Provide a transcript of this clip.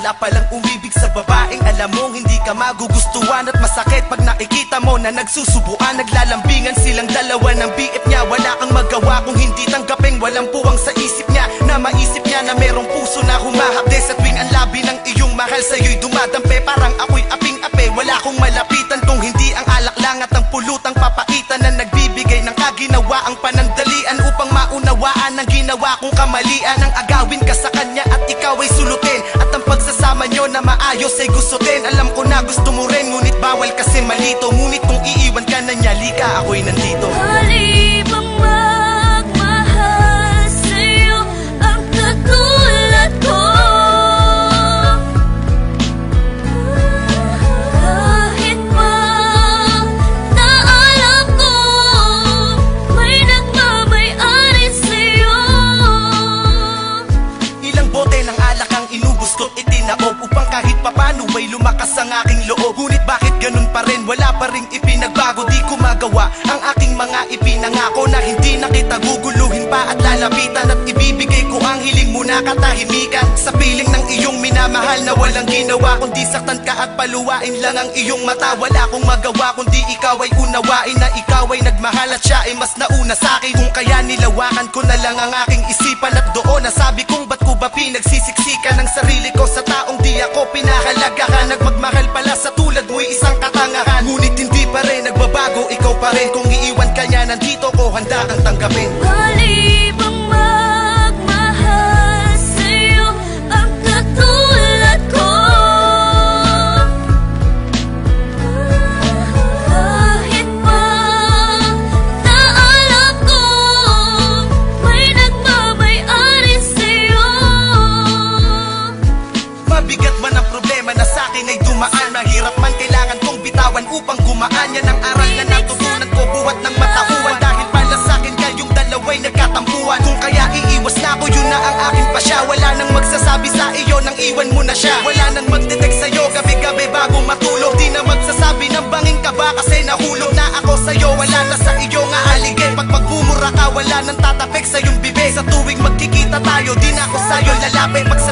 Wala palang umibig sa babaeng alam mong hindi ka magugustuhan. At masakit pag nakikita mo na nagsusubuan. Naglalambingan silang dalawa ng BF niya. Wala kang magawa kung hindi tanggapin. Walang puwang sa isip niya na maisip niya na merong puso na humahapde. Sa tuwing ang labi ng iyong mahal sa'yo'y dumadampe. Parang ako'y aping-ape, wala akong malapitan kung hindi ang alak lang at ang pulutang papaitan na nagbibigay ng kaginawa ang panandalian upang maunawaan ang ginawa kong kamalian. Ang agawin ka sa kanya at ikaw ay sulutin, at ang pagsasama nyo na maayos ay gustutin. Alam ko na gusto mo rin, ngunit bawal kasi malito. Ngunit kung iiwan ka na niya, lika ako'y nandito. Halibang magmahal sa'yo ang katulad ko. Kahit pa na alam ko may nagmamay-ari sa'yo. Ilang bote ng alak ang inubos ko't itinaob upang kahit papano ay lumakas ang aking loob. Ngunit bakit ganun pa rin? Wala pa ring ipinagbago. Di ko magawa ang aking mga ipinangako na hindi na kita guguluhin pa at lalapitan. At ibibigay ko ang hiling mo na katahimikan sa piling ng iyong minamahal na walang ginawa kundi saktan ka at paluwain lang ang iyong mata. Wala akong magawa kundi ikaw ay unawain na ikaw ay nagmahal at siya ay mas nauna sa'kin. Kung kaya nilawakan ko na lang ang aking isipan at doon nasabi kong ba't ko ba pinagsisiksikan ng sarili ko sa taong di ako pinahalagahan. Nagmagmahal pala sa tulad mo'y isang katangahan. Ngunit hindi pa rin nagbabago, ikaw pa rin. Kung iiwan ka niya, nandito ko, handa kang tanggapin. Halibang magmahal sa'yo ang katulad ko. Kahit pa na alam ko may nagmamay-ari sa'yo. Mabigat man ang problema na sa'kin ay dumaan. Mahirap man kailangan kong bitawan upang gumaan. Yan ang aral na natutunan ko buhat ng matauhan. Dahil pala sa'kin kayong dalawa'y nagkatampuhan. Kung kaya iiwas na ako, yun na ang aking pasya. Wala nang magsasabi sa iyo nang iwan mo na siya. Wala nang magdetect sa'yo gabi-gabi bago matulog. Di na magsasabi ng banging ka ba kasi nahulog na ako sa'yo. Wala na sa iyo nga aligay. Pag magmumura ka, wala nang tatapik sa iyong bibig. Sa tuwing magkikita tayo, di na ako sa'yo lalapit. Pag sa